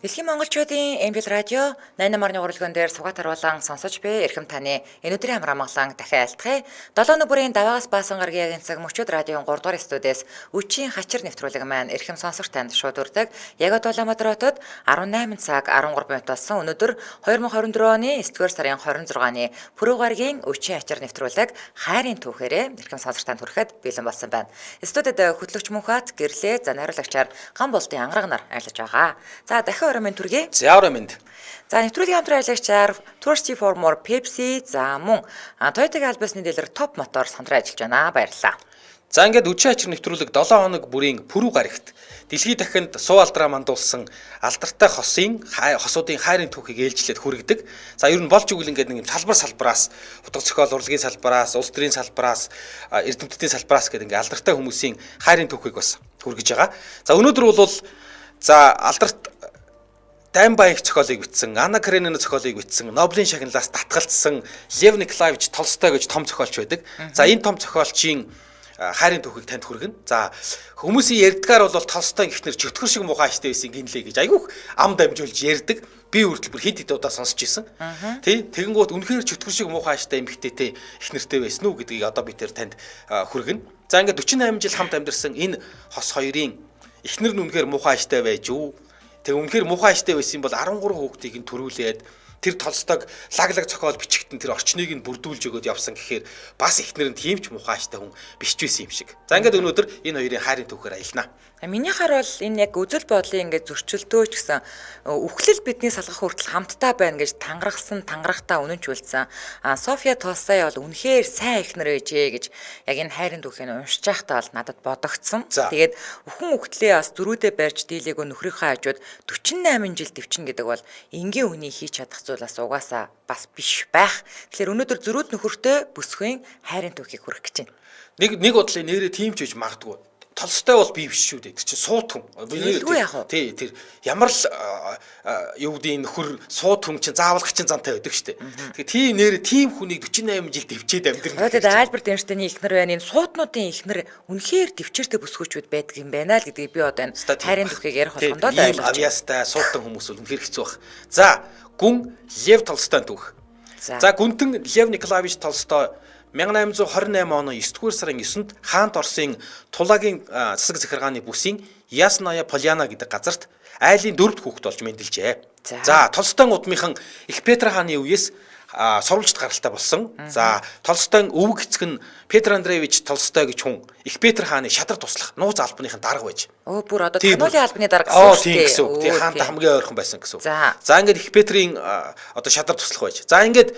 Дэлхийн монголчуудын MBL радио 88.1 урлагын дээр сугаат харуулан сонсож буй эрхэм таны энэ өдрийн амраамгалан дахин айлтгая. 7 өдрийн бүрийн даваагаас баасан гаргийн цаг мөчөд радион 3 дугаар студиэс үчийн хачир нэвтрүүлэг маань эрхэм сонсогч танд шууд хүрдэг. Яг Улаанбаатар хотод 18 цаг 13 минут болсон. Өнөөдөр 2024 оны 9-р сарын 26-ны пүрэв гаргийн үчийн хачир нэвтрүүлэг хайрын түүхээрээ эрхэм сонсогч танд хүрэхэд бэлэн болсон байна. Студид хөтлөгч Мөнхбат гэрлээ за найруулагчаар Гамболтын ангараг нар ажиллаж байгаа. За дахин минь түргээ. За минь. За нэвтрүүлгийн хамтран ажиллагчаар Thirsty for More Pepsi за мөн Toyota-гийн албасны дилер Top Motor хамтран ажиллаж байна. Баярлалаа. За ингээд үчийн хачир нэвтрүүлэг 7 хоног бүрийн пүрэв гарагт дэлхийд дахинд суу алдраа мандуулсан алдартай хосуудын хайрын түүхийг ээлжлээд хүргэдэг. За ер нь болж игэл ингээд нэг салбараас утга зохиол урлагийн салбараас, улс төрийн салбараас, эрдэмтдийн салбараас гэдэг ингээд алдартай хүмүүсийн хайрын түүхийг бас хүргэж байгаа. За өнөөдөр бол алдарт Дайм Баян зохиолыг бичсэн, Анна Каренина зохиолыг бичсэн, Нобелийн шагналаас татгалцсан Лев Николаевич Толстой гэж том зохиолч байдаг. За энэ том зохиолчийн хайрын түүхийг танд хүргэнэ. За хүмүүсийн ярьдгаар бол Толстой гихнэр чөтгөр шиг муухай аштай байсан гинлээ гэж айгүйх ам дамжуулж ярьдаг. Би хүртэл бүр хэд удаа сонсч ирсэн. Тэгэнгүүт үнэхээр чөтгөр шиг муухай аштай эмэгтэйтэй ихнэртэй байсан уу гэдгийг одоо би тэр танд хүргэнэ. За ингээд 48 жил хамт амьдарсан энэ хос хоёрын ихнэр нь үнэхээр муухай аштай байж юу? Тэг үнэхээр муухай аштай байсан бол 13 хүүхдийг нь төрүүлээд тэр Толстойг лаглаг зохиол бичигтэн тэр орчныг нь бүрдүүлж өгөөд явсан гэхээр бас ихнэр нь тийм ч муухай аштай хүн биш ч байсан юм шиг. За ингээд өнөөдөр энэ хоёрын хайрын түүхээр аялнаа. Минийхаар бол энэ яг үзэл бодлын ингээд зөрчилдөө ч гэсэн үхлэл бидний салгах хүртэл хамтдаа байна гэж тангарахтаа үнэнчүүлсэн. София Толстой бол үнэхээр сайн ихнэр ээжээ гэж яг энэ хайрын түүхийг уншиж байхдаа бол надад бодогдсон. Тэгээд үхэн үхтлээ бас зөрүүдээ барьж дийлээгөө нөхрийнхөө хажууд 48 жил дэвчин гэдэг бол энгийн хүний хийж чадах зүйл бас угаасаа бас биш байх. Тэгэхээр өнөөдөр зөрүүд нөхөртэй бүсгүй хайрын түүхийг хүргэх гэж байна. Нэг бодлын нэрээ тийм ч гэж магадгүй. Толстой бол би биш шүү дээ. Тэр чинь суут хүн. Тий, тэр ямар л юу гэдэг нөхөр суут хүн чинь заавал хачин зантай байдаг шүү дээ. Тэгээ тийм нэр тийм хүнийг 48 жил дэвчээд амьдрын. Тэгээд Альберт Эйнштейний ихнэр байна. Энэ суутнуудын ихнэр үнэхээр төвчээртэй бүсгүүчүүд байдаг юм байна л гэдгийг би одоо энэ хайрын түүхийг ярих болгондоо л ойлгож байна. Авьяастай суутан хүмүүс бол үнэхээр хэцүү баг. За, гүн Лев Толстой түүх. За, гүнтэн Лев Николаевич Толстой 1828 оны 9-р сарын 9-нд Хаант Оросын Тулагийн засаг захиргааны бүсийн Ясная Поляна гэдэг газарт айлын 4-р хүүхэд болж мэндэлжээ. За Толстой удмынхан Их Петр хааны үеэс сурвалжт гаралтай болсон. За Толстой өвөг эцэг нь Петр Андреевич Толстой гэж хүн Их Петр хааны шадар туслах нууц албаныхын дарга байж. Бүр одоо Танулын албаны дарга гэсэн үг. Тийм хаантай хамгийн ойрхон байсан гэсэн үг. За ингээд Их Петрийн одоо шадар туслах байж. За ингээд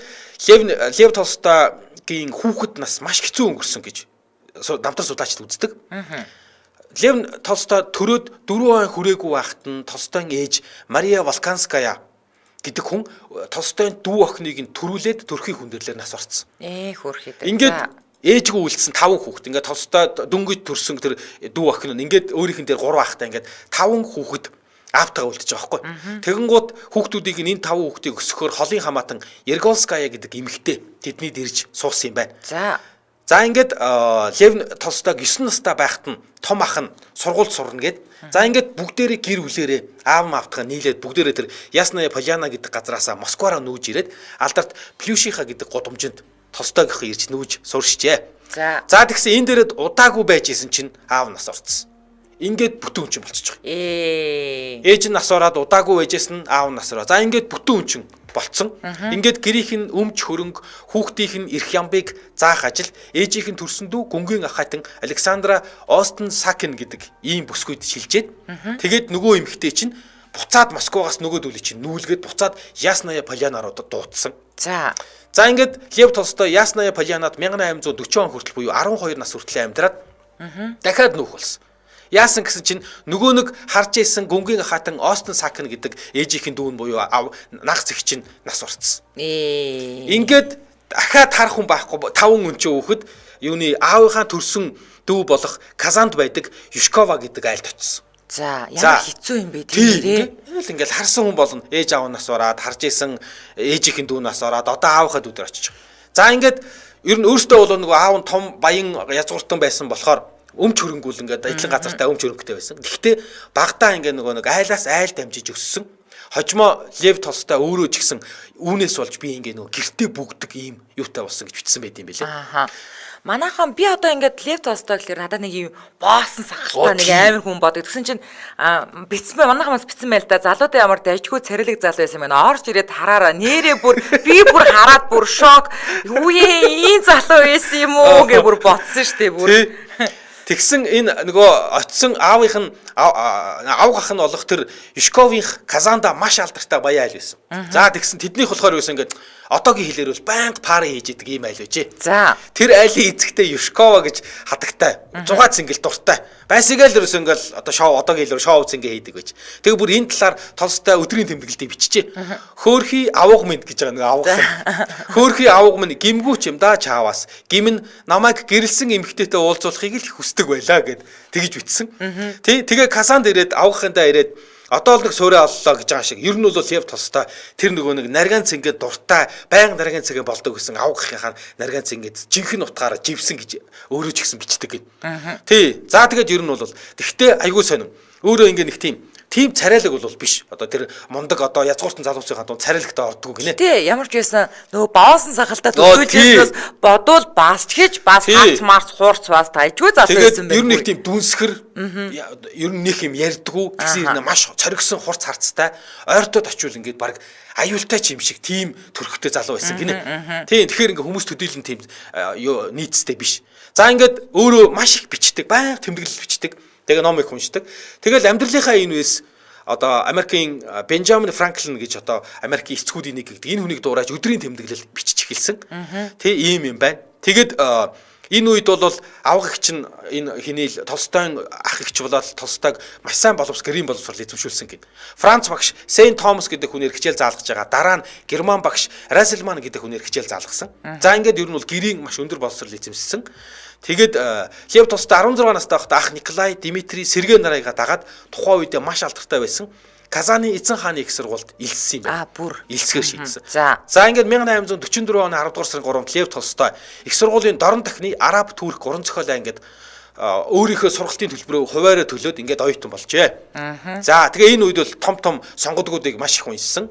Лев Толстойгийн хүүхэд нас маш хэцүү өнгөрсөн гэж намтар судлаачид үздэг. Лев Толстой төрөөд 4 он хүрээгүй байхад нь Толстойн ээж Мария Волконская гэдэг хүн Толстойн дүү охиныг нь төрүүлээд төрхийн хүндэрлэлээр нас орцсон. Хөөрхий. Ингээд ээжгүй үлдсэн 5 хүүхэд. Ингээд Толстой дөнгөж төрсөн тэр дүү охин нь ингээд өөрийнх нь дээр 3 ахтай ингээд 5 хүүхэд аавтайгаа үлдэж байгаа байхгүй. Тэгэнгუთ хүүхдүүдийг энэ 5 хүүхдийг өсгөхөөр холын хамаатан Ерголская гэдэг эмэгтэй тэдний дэрж суусан юм байна. За ингээд Лев Толстой 9 настай байхад нь том ах нь сургуульд сурна гэд. За ингээд бүгдээрээ гэр бүлээрээ аав маавтайгаа нийлээд бүгдээрээ тэр Ясная Поляна гэдэг газараасаа Москвараа нүүж ирээд алдарт Плюшиха гэдэг гудамжинд Толстойгийнхаа ирж нүүж сурчжээ. За тэгсэн энэ дээрэд удаагүй байж исэн чинь аав нас орцсон. Ингээд бүтэн хүн чинь болчихж байгаа. Ээж нь нас ороод удаагүй байжээс нь аав нас ороо. За ингээд бүтэн хүн чинь болцсон. Ингээд гэрийнх нь өмч хөрөнгө, хүүхдийнх нь эрх ямбыг заах ажил, ээжийнх нь төрсөн дүү гүнгийн ах хатан Александра Остен Сакин гэдэг ийм бүсгүйд шилжээд тэгээд нөгөө эмэгтэй чинь буцаад Москвагаас нөгөө дүүлээ чинь нүүлгээд буцаад Ясная Поляна руу дуудсан. За ингээд Лев Толстой Ясная Полянад 1840 он хүртэл буюу 12 нас хүртэл амьдраад дахиад нүүх болсон. Яасан гэсэн чинь нөгөө нэг харж ийсэн гүнгийн хатан Остен Сакин гэдэг ээжийнхэн дүүн буюу нах зэг чинь нас орцсон. Ингээд дахиад харах хүн байхгүй 5 өнчөө хүүхэд юуны аавынхаа төрсөн дүү болох Казанд байдаг Юшкова гэдэг айлд очсон. За ямар хэцүү юм бэ тийм нэрээ. Ингээл харсан хүн болно. Ээж аав нас ороод харж ийсэн ээжийнхэн дүү нас ороод одоо аавынхаа дүүдэр очиж байгаа. За ингээд ер нь өөртөө бол нөгөө аав нь том баян язгууртан байсан болохоор өмч хөрөнгүүл ингээд ажлын газартаа өмч хөрөнгөтэй байсан. Гэхдээ багтаа ингээд нөгөө нэг айлаас айл дамжиж өссөн. Хожимо Лев Толстой өөрөө ч гэсэн үүнээс болж би ингээ нөгөө гэртээ бүгдэг ийм юутай болсон гэж бичсэн байт юм билээ. Ааха. Манайхан би одоо ингээд Лев Толстой гэхээр надад нэг юм боосон сахалтай нэг амар хүн бодог. Тэгсэн чинь бицсэн манайхаас бицсэн байл та залуудаа ямар дайжгүй царилэг залуу байсан юм байна. Орж ирээд хараараа нэрээ бүр би бүр хараад бүр шок. Үе ийм залуу байсан юм уу гэж бүр ботсон штеп бүр. Тэгсэн энэ нөгөө очисон аавынх нь аав гах нь болох тэр Юшковынх Казанда маш алдартай баян айл байсан. За тэгсэн тэднийх болохоор юусэн ингээд одоогийн хэлээр бол байнга пари хийж идэг ийм айл байжээ. За. Тэр айлын эзэгтэй Юшкова гэж хатагтай 6 цэнгэл дуртай. Байсагаал ерөөс ингээл одоо шоу одоогийн хэлээр шоу цэнгээ хийдэг байж. Тэгээ бүр энэ талаар Толстой өдрийн тэмдэглэлтийг биччихэ. Хөөхий авууг минь гэж байгаа нэг авууг. Хөөхий авууг минь гимгүүч юм да чааваас. Гим нь намайг гэрэлсэн эмэгтэйтэй уулзуулахыг л хүсдэг байлаа гэд тэгж бичсэн. Тэгээ Казанд ирээд авахындаа ирээд одоо л нэг суурь оллоо гэж байгаа шиг. Ер нь бол Лев Толстой тэр нөгөө нэг наргаан цэнгээ дуртай, байнга наргаан цэнгээ болдог гэсэн авгахынхаа наргаан цэнгээд жинхэнэ утгаараа живсэн гэж өөрөө ч гэсэн бичдэг гэв. Тий. За тэгээд ер нь бол тэгтээ айгүй сонин. Өөрөө ингээ нэг тийм царайлаг бол биш. Одоо тэр мундаг одоо язгууртан залуучийн хадуу царайлагтай ордгоо гинэ. Тий, ямар ч байсан нөгөө боосон сахалтай төсөөжөөс бодвол басч хийж бас хац марц хуурц бас тайжгүй залуу байсан байх. Ер нь нэг тийм дүнсгэр ер нь нэг юм ярьдгүү гэсэн юм маш цоригсон хурц харцтай ойртоод очивол ингээд баг аюултай ч юм шиг тийм төрхтэй залуу байсан гинэ. Тийм тэгэхээр ингээ хүмүүс төдийлөн тийм нийцтэй биш. За ингээд өөрөө маш их бичдэг, баян тэмдэглэл бичдэг. Тэгээ номыг уншдаг. Тэгэл амьдралынхаа энэ үес одоо Америкийн Бенджамин Франклин гэж одоо Америкийн эцгүүдийн нэг гэдэг энэ хүнийг дуурайж өдрийн тэмдэглэл бичиж эхэлсэн. Тэ ийм юм байна. Тэгэд энэ үед бол авгагч нь энэ хиний Толстойн ах эгч болоод Толстойг маш сайн гэрийн боловсрол эзэмшүүлсэн гэд. Франц багш Сейн Томас гэдэг хүнээр хичээл заалгаж байгаа. Дараа нь Герман багш Расселман гэдэг хүнээр хичээл заалгасан. За ингээд ер нь бол гэрийн маш өндөр боловсрол эзэмшсэн. Тэгэд Лев Толстой 16 настай байхдаа ах Николай, Дмитрий, Сергей нарыгаа дагаад тухайн үед маш алдартай байсан. Казаны эзэн хааны их сургуульд илссэн юм байна. Бүр илсгээр шийдсэн. За ингээд 1844 оны 10 дугаар сарын 3-нд Лев Толстой их сургуулийн дорн дахны араб, турк, уран зохиолоо ингээд өөрийнхөө сургалтын төлбөрөөр хуваараа төлөөд ингээд оюутан болжээ. За тэгээ энэ үед бол том сонгодгуудыг маш их уншсан.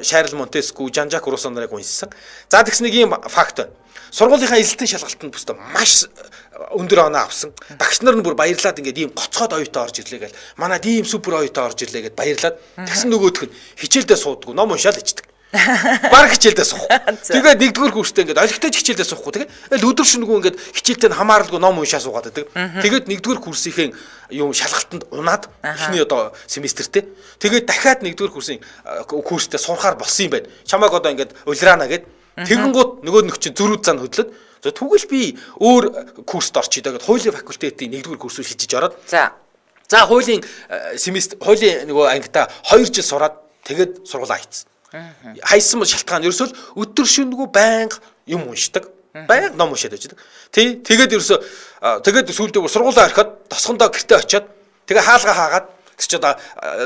Шарл Монтескью, Жан-Жак Руссо нарыг уншсан. За тэгс нэг юм факт байна. Сургуулийнхаа эзэлтийн шалгалтанд бүстэ маш өндөр оноо авсан. Багш нар нь бүр баярлаад ингээд ийм гоцгоод оюутан орж ирлээ гэл. Манайд ийм супер оюутан орж ирлээ гэд баярлаад. Тэгсэн нөгөөх нь хичээлдээ сууддаг, ном уншаал ичдэг. Бараг хичээлдээ суух. Тэгээд нэгдүгээр курстэй ингээд олигтой хичээлдээ суухгүй тэгээд өдөр шөнөгүй ингээд хичээлтэй нь хамааралгүй ном уншаа суугаад байдаг. Тэгээд нэгдүгээр курсийнхээ юм шалгалтанд унаад эхний одоо семестртээ. Тэгээд дахиад нэгдүгээр курсын курстэй сурахаар болсон юм байна. Чамайг одоо ингээд улираана гэд. Тэгэнгუთ нөгөө нэг чинь зөрүүд зан хөдлөд. За тэгвэл би өөр курст орчие даа гэд хуулийн факультетийн нэгдүгээр курс шилжиж ороод. За хуулийн семестр хуулийн нөгөө ангита 2 жил сураад тэгээд сургуулаа хийцэн. Хайсан шалтгаан ерөөсөө өдөр шөнөгүй байнга юм уншдаг. Байнга ном уншаад байждаг. Тэгээд ерөөсөө тэгээд сүүлдээ сургуулаа орхиод тосгондоо гэртээ очиод тэгээ хаалгаа хаагаад тэр чи одоо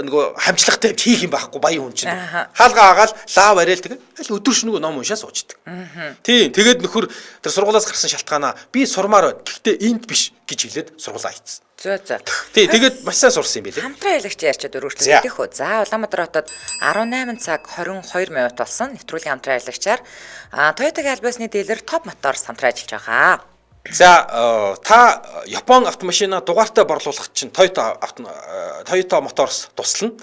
нөгөө хамчлагтай хийх юм байхгүй баян хүн чинь. Хаалгаа хаагаад лав ариал тэгээд аль өдөр шөнөгүй ном уншаа суучдаг. Тэгээд нөхөр тэр сургуулаас гарсан шалтгаанаа би сурмаар байна. Гэхдээ энд биш гэж хэлээд сургуулаа хийцэн. За. Тэгээд маш сайн сурсан юм билээ. Хамтран аялагч ярьчаад өргөжлөлт хийх үү. За Улаанбаатар хотод 18 цаг 22 минут болсон нэвтрүүлгийн хамтран аялагчаар Toyota-гийн альбасны дилер Top Motors хамтран ажиллаж байгаа. За та Япон автомашина дугаартай борлуулах чинь Toyota Motors туслана.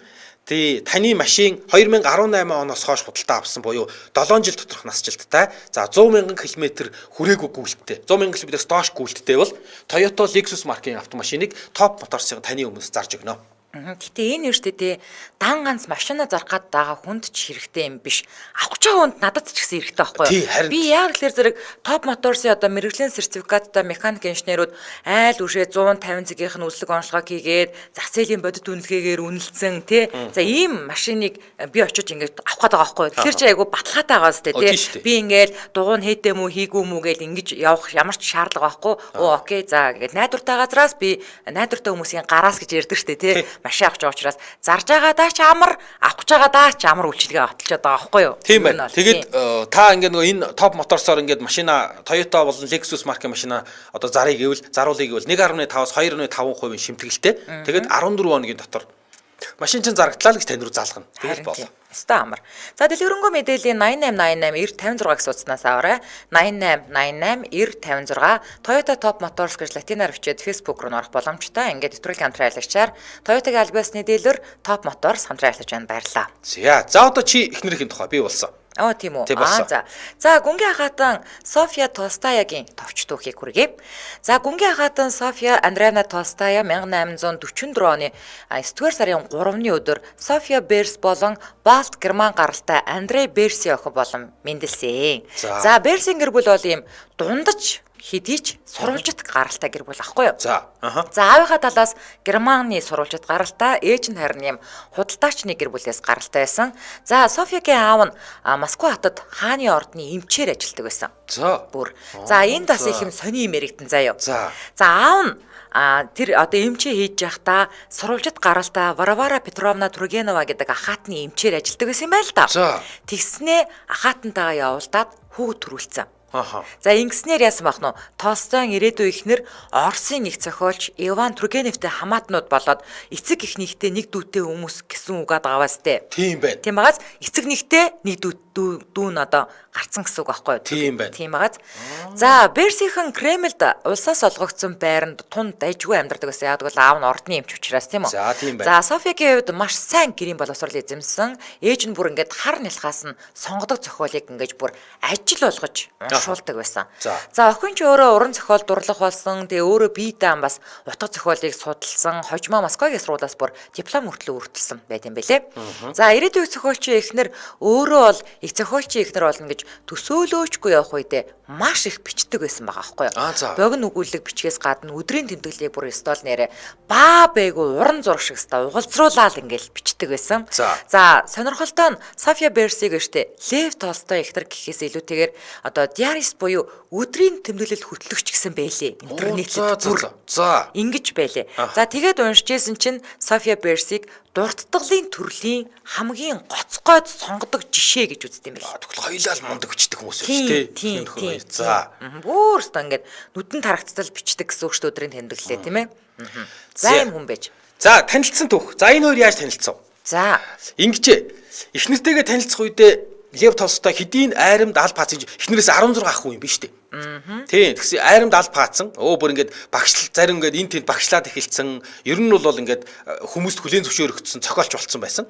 Таны машин 2018 оноос хойш худалдаа авсан буюу 7 жил доторх насжилттай. За 100,000 км хүрээгүй гүйлттэй. 100,000 км-ээс доош гүйлттэй бол Toyota Lexus маркийн автомашиныг Top Motors-ыг таны өмнөөс зарж өгнө. Гэтэ энэ юуштэ дан ганц машина зарах гад байгаа хүнд ч хэрэгтэй юм биш. Авах гэж байгаа хүнд надад ч гэсэн хэрэгтэй байхгүй юу? Би яг л зэрэг Top Motors-ийн одоо мэрэгжлийн сертификаттай механик инженерүүд айл үшээ 150 цагийнх нь үзлэг онцлогоо хийгээд зах зээлийн бодит үнэлгээгээр үнэлсэн тий. За ийм машиныг би очиж ингээд авах гээд байгаа байхгүй юу? Тэгэхээр чи айгу баталгаатай байгаа сте тий. Би ингээд дугуй нь хийдэ мүү хийгүү мүү гэж ингэж явах ямар ч шаардлага байхгүй. Оо окей за ингээд найдвартай газраас би найдвартай хүмүүсийн гараас гэж ярьдаг штэ тий. Машин авч байгаа учраас зарж байгаадаа ч амар авах гэж байгаадаа ч амар үйлчилгээ баталчаад байгаа байхгүй юу? Тийм байна. Тэгээд та ингээд нөгөө энэ Top Motors-оор ингээд машина Toyota болон Lexus маркийн машина одоо заруулъя гэвэл 1.5-аас 2.5% шимтгэлтэй. Тэгээд 14 хоногийн дотор Машин чинь зарагдлаа л гэж тань руу залгана. Тэгэл болоо. Өстой амар. За дэлгэрэнгүй мэдээллийн 8888 956 суудснаас аваарай. 8888 956 Toyota Top Motors гэж латинаар бичээд Facebook руу орох боломжтой. Ингээд нэвтрүүлгийн хамтран аялагчаар Toyota-гийн аль биесны дилер Top Motors хамтран аярлаж байна. Баярлалаа. За одоо чи эхнэрийн тухай би болсон. Тийм үү. За гүнгийн хаатан Софья Толстаягийн товч түүхийг хүргэе. За гүнгийн хаатан Софья Андреевна Толстая 1844 оны 9-р сарын 3-ны өдөр Софья Берс болон Балт Герман гаралтай Андрей Берси охин болон мэндэлсэн. За Берсийн гэр бүл бол ийм дундаж хэдий ч сурвалжит гаралтай гэр бүл ахгүй юу? За аавынхаа талаас Германы сурвалжит гаралтай, ээж нь харин юм худалдаачны гэр бүлээс гаралтай байсан. За Софьягийн аав нь Москва хотод хааны ордны эмчээр ажилладаг байсан. За энд бас их юм сони юм яригдэн заяа. За аав нь тэр одоо эмчээ хийж явахдаа сурвалжит гаралтай Варвара Петровна Тургенова гэдэг ахаатны эмчээр ажилладаг байсан юм байл та. Тэгснээ ахаатантайгаа явуулдаад хүүхэд төрүүлсэн. За ингэснээр яасан бах нь Толстойн ирээдүйн эхнэр Оросын их зохиолч Иван Тургеневтэй хамаатнууд болоод эцэг эхнийхтэй нэг дүүтэй хүмүүс гэсэн угаад байгаас тээ. Тийм байна. Тийм байгаас эцэг нэгтэй нэг дүү нь одоо гарцсан гэсэн үг байхгүй юу? Тийм байна. Тийм байгаас. За Берсийнхэн Кремльд улсаас олгогдсон байранд тунд дайжгүй амьдардаг байсан. Яг бол аав нь ордны эмч учраас тийм үү? За тийм байна. За Софьягийн хувьд маш сайн гэрийн боловсрол эзэмсэн. Ээж нь бүр ингээд хар нялхаас нь сонгодог зохиолыг ингээд бүр ажил болгож шуулдаг байсан. За охин ч өөрөө уран зохиол дурлах болсон. Тэгээ өөрөө бие даан бас утга зохиолыг судалсан. Хожимоо Москвагийн сургуулиас бүр диплом хүртэл үргэлжилсэн байт юм бэлээ. За ирээдүйн зохиолчийн эхнэр өөрөө бол их зохиолчийн эхнэр болно гэж төсөөлөөчгүй явах үедээ маш их бичдэг байсан байгаа аахгүй юу? Богино өгүүлэг бичгээс гадна өдрийн тэмдэглэлийг бүр стол нэрэ баа бээгүү уран зураг шиг ста угалзруулаад ингээл бичдэг байсан. За сонирхолтой нь Софья Берсиг штэ Лев Толстой эхнэр гэхээс илүүтэйгээр одоо диарист буюу өдрийн тэмдэглэл хөтлөгч гэсэн байлээ. Интернетэд бүр ингэж байлээ. За тэгээд уншижсэн чинь Софья Берсиг дурдтгалын төрлийн хамгийн гоцгойд сонгодог жишээ гэж үздэг юм байна. Тэгвэл хоёулаа мундаг бичдэг хүмүүс шүү дээ. Тийм. За. Бүр өстө ингээд нүдэн тарагцтал бичдэг гэсэн үг шүү өдрийн тэмдэглэлээ тийм ээ. За юм хүн байж. За танилцсан түүх. За энэ хоёр яаж танилцсан? За ингэж эхнэртэйгээ танилцах үедээ Лев Толстой хэдийн айрамд аль паацын эхнэрээс 16 ах хүн юм биш үү? Тийм. Тэгсэн айрамд аль паацсан. Бүр ингээд багшлал зарим ингээд энэ тэнд багшлаад эхэлсэн. Ер нь бол ингээд хүмүүст хүлээн зөвшөөрөгдсөн цохиолч болцсон байсан.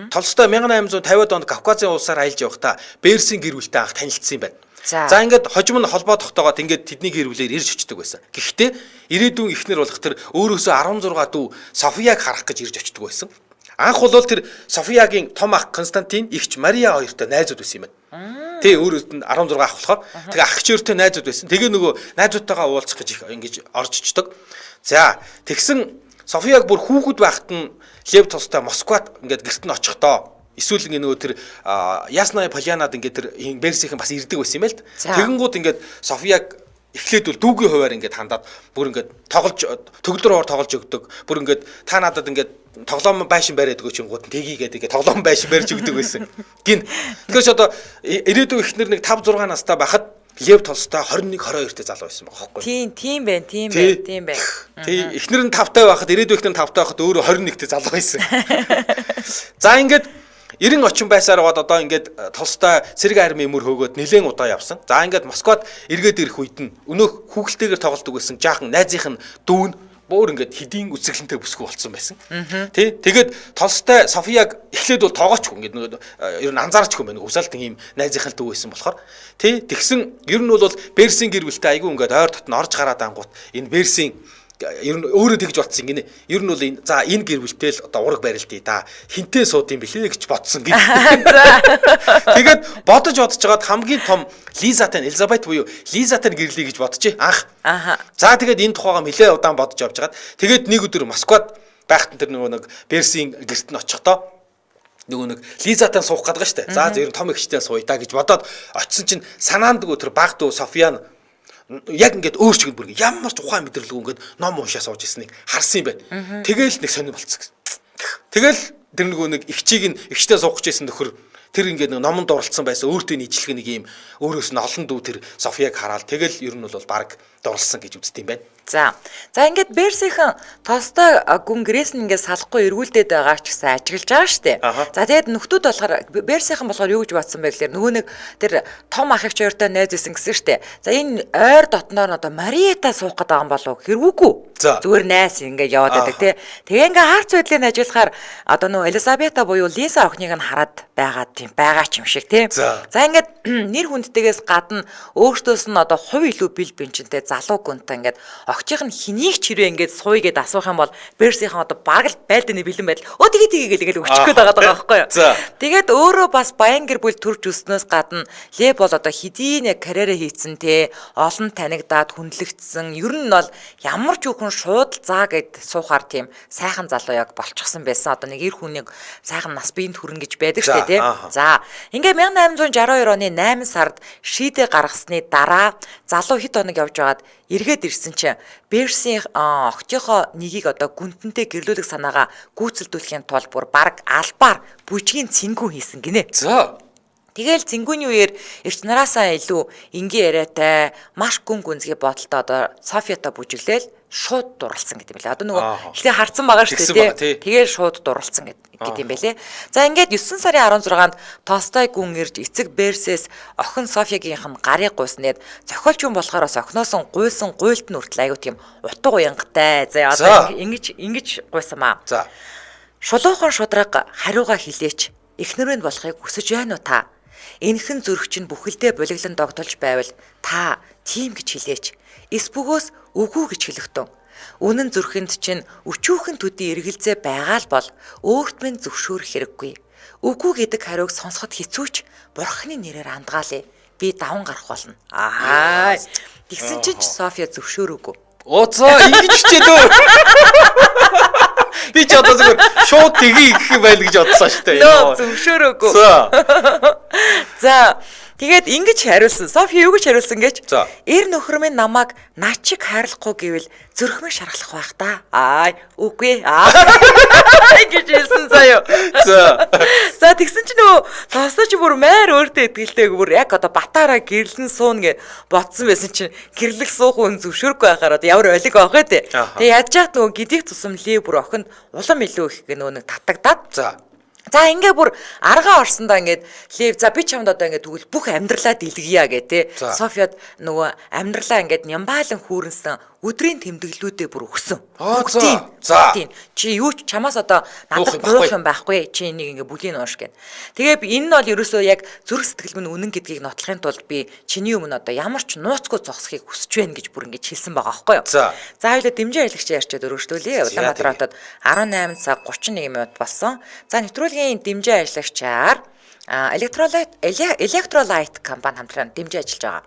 Толстой 1850-ад онд Кавказын улсаар аялж явахдаа Берсийн гэр бүлтэй анх танилцсан юм байна. За ингээд хожим нь холбоо тогтоогоод ингээд тэдний гэр бүлээр ирж очдөг байсан. Гэхдээ ирээдүйн эхнэр болох тэр өөрөөсөө 16 дүү Софияг харах гэж ирж очдөг байсан. Анх бол тэр Софиягийн том ах Константин, эгч Мария хоёртой найзууд байсан юм байна. Тэ өөрөөд нь 16 ах болохоор тэгээ ах чөөртэй найзууд байсан. Тэгээ нөгөө найзуудтайгаа уулзах гэж ингэж орж ичдэг. За тэгсэн Софияг бүр хүүхэд байхад нь Лев Толстой Москвад ингээд гэрт нь очихдоо эсвэл ингээ нөгөө тэр Ясная Полянад ингээ тэр Берсийнхэн бас ирдэг байсан юм байл та. Тэгэнгүүт ингээд Софияг эхлээд бол дүүгийн хуваар ингээд хандаад бүр ингээд тоглож төгөлдөр тоглож өгдөг. Бүр ингээд та надад ингээд тоглоом байшин бариад өгөөч гингууд тгийгээд ингээд тоглоом байшин барьж өгдөг байсан. Гин. Тэгэхээр ч одоо ирээдүйн эхнэр нэг 5 6 настай байхад Лев Толстой 21 22 тэй залуу байсан байгаа байхгүй. Тийм байна. Тийм эхнэр нь 5 тай байхад ирээдүйн эхнэр нь 5 тай байхад өөрөө 21 тэй залуу байсан. За ингээд 90 очин байсаар гоод одоо ингээд Толстой цэрэг армийн мөр хөөгөөд нэлээд удаа явсан. За ингээд Москвад эргээд ирэх үед нь өнөөх хүүхэлтэйгээр тоглолдог байсан жаахан найзынх нь дүүн бүр ингээд хэдийн үсгэлэнтэй бүсгүй болсон байсан. Тэ тэгээд Толстой Софияг эхлээд бол тоогоочгүй ингээд ер нь анзаарчгүй байна. Усаалтын ийм найзынх нь дүү байсан болохоор тэ тэгсэн ер нь бол Берсийн гэр бүлтэй айгүй ингээд ойр дотн орж гараад ангууд энэ Берсийн ер нь өөрөө тэгж бодсон гинэ. Ер нь бол энэ за энэ гэр бүлтэй л одоо ураг барилтыг да хинтээ сууд юм бэлээ гэж бодсон гинэ. Тэгээд бодож жагаад хамгийн том Лизатай Элизабет буюу Лизатай гэрлэе гэж бодчих анх. За тэгээд энэ тухайгаа нэлээд удаан бодож явж хагаад тэгээд нэг өдөр Москвад байхад тэр нөгөө нэг Берсийн гэрт нь очихдоо нөгөө нэг Лизатай суух гэдэг штэ. За ер нь том ихтэй сууя да гэж бодоод очисон чинь санаандгүй тэр баг дүү Софья яг ингээд өөр чигэд бүр ямар ч ухаан мэдрэлгүй ингээд ном уншаа сууж ирснийг харсан юм байна. Тэгэл нэг сонир болцсон. Тэгэл тэр нөгөө нэг эгчтэй суух гэжсэн нөхөр тэр ингээд нэг номонд оролцсон байсан өөртөө нийтлэг нэг юм өөрөөс нь олон дүү тэр Софияг хараад тэгэл ер нь бол баг дурлсан гэж үздэг юм байна. За ингээд Берсийнхэн Толстой гүн гэрээс нь ингээд салахгүй эргүүлдээд байгаа ч гэсэн ажиглаж байгаа шүү дээ. За тэгээд нөхдүүд болохоор Берсийнхэн болохоор юу гэж батсан бэ гэхээр нөгөө нэг тэр том ах их хоёртой найз байсан гэсэн шүү дээ. За энэ ойр дотноор нь одоо Мариета суух гэдэг юм болов хэрвүүгүй. Зүгээр найз ингээд яваад байдаг тий. Тэгээ ингээд харц байдлыг ажиглахаар одоо нөгөө Элизабета буюу Лиса охиныг нь хараад байгаа ч юм шиг тий. За ингээд нэр хүндтэйгээс гадна өөртөөс нь одоо хувь илүү бил бэнчинтэй залуу гүнтэй ингээд огчийнх нь хэнийг ч хэрвээ ингээд сууя гэд асуух юм бол Берсийнхэн одоо баг л байлдааны бэлэн байдал тэгээ өчөх гээд байгаа байхгүй юу. Тэгээд өөрөө бас баян гэр бүл төрж өснөөс гадна Лев бол одоо хэдийн карьераа хийцэн те олон танигдаад хүндлэгдсэн ер нь бол ямар ч үхэн шууд заа гэд суухаар тийм сайхан залуу яг болчихсон байсан. Одоо нэг эр хүнийг сайхан нас биеинд хүрнэ гэж байдаг шүү дээ те. За ингээд 1862 оны 8 сард шийдэ гаргасны дараа залуу хэд хоног явж байгаад эргээд ирсэн чинь Берсийн огтийнхоо нэгийг одоо гүнтэнтэй гэрлүүлэх санаагаа гүйцэлдүүлэхийн тулд бүр баг албаар бүжгийн цэнгүү хийсэн гинэ. За тэгэл цэнгүүний үеэр эрч нараасаа илүү энгийн яриатай маш гүн гүнзгий бодолтой одоо Софиатай бүжиглээл шууд дурлцсан гэдэг юм лээ. Одоо нөгөө ихлэ харцсан байгаа шүү дээ тий. Тэгэл шууд дурлцсан гэдэг юм байлээ. За ингээд 9 сарын 16-нд Толстой гүн ирж эцэг Берсээс охин Софьягийнх нь гарыг гуйснаад зохиолч юм болохоор бас охиноос нь гуйсан гуйлт нь хүртэл аягүй тийм утга уянгатай. За одоо ингэж гуйсан маа. За шулуухан шудраг хариуга хилээч эхнэрөнд болохыг хүсэж байна уу та? Энэхэн зүрх чинь бүхэлдээ булиглан догтолж байвал та тийм гэж хилээч. Эсбүгөөс үгүй гэж хэлэхтэн. Үнэн зүрхэнд чинь өчүүхэн төдий эргэлзээ байгаа л бол өөрт минь зөвшөөрөх хэрэггүй. Үгүй гэдэг хариуг сонсоход хэцүүч бурхны нэрээр андгаалъя. Би даван гарах болно. Тэгсэн чинь София зөвшөөрөөгүй. За ингэж хичээлөө. Би ч одоо зүгээр шууд тгий гэх байл гэж бодсон шүү дээ. Нөө зөвшөөрөөгүй. За тэгээд ингэж хариулсан. Софи юу гэж хариулсан гэж? Эр нөхөр минь намайг над чиг хайрлахгүй гэвэл зүрх минь шархлах байх та. Үгүй. Ингэж хэлсэн заяа. За тэгсэн чинь нөгөө Толстой ч бүр маар өөртөө итгэлтэй бүр яг одоо батаараа гэрлэн суuna гэж бодсон байсан чинь гэрлэх суух хүн зөвшөөрөхгүй байхаар одоо ямар олиг авах вэ? Тэгээ яаж яах нөгөө гидих тусам Лев бүр охинд улам илүү их гэх нөгөө нэг татагдаад. За ингээ бүр аргаа орсондоо ингээд Лев за би чамд одоо ингээд тэгвэл бүх амьдралаа дэлгийа гэ тэ. Софиад нөгөө амьдралаа ингээд нямбаалан хүүрэнсэн өдрийн тэмдэглэлүүдээ бүр өгсөн. За чи юу ч чамаас одоо надад буруух юм байхгүй чи энийг ингээ бүлийн унш гэв. Тэгээ энэ нь бол ерөөсөө яг зүрх сэтгэл минь үнэн гэдгийг нотлохын тулд би чиний өмнө одоо ямар ч нууцгүй зогсохыг хүсэж байна гэж бүр ингэж хэлсэн байгаа байхгүй юу. За хоёулаа дэмжээ аялагч ярьчаад өргөжлүүлье. Улаанбаатар хотод 18 цаг 31 минут болсон. За нэвтрүүлгийн дэмжээ аялагчаар Electrolyte компани хамтран дэмжиж ажиллаж байгаа.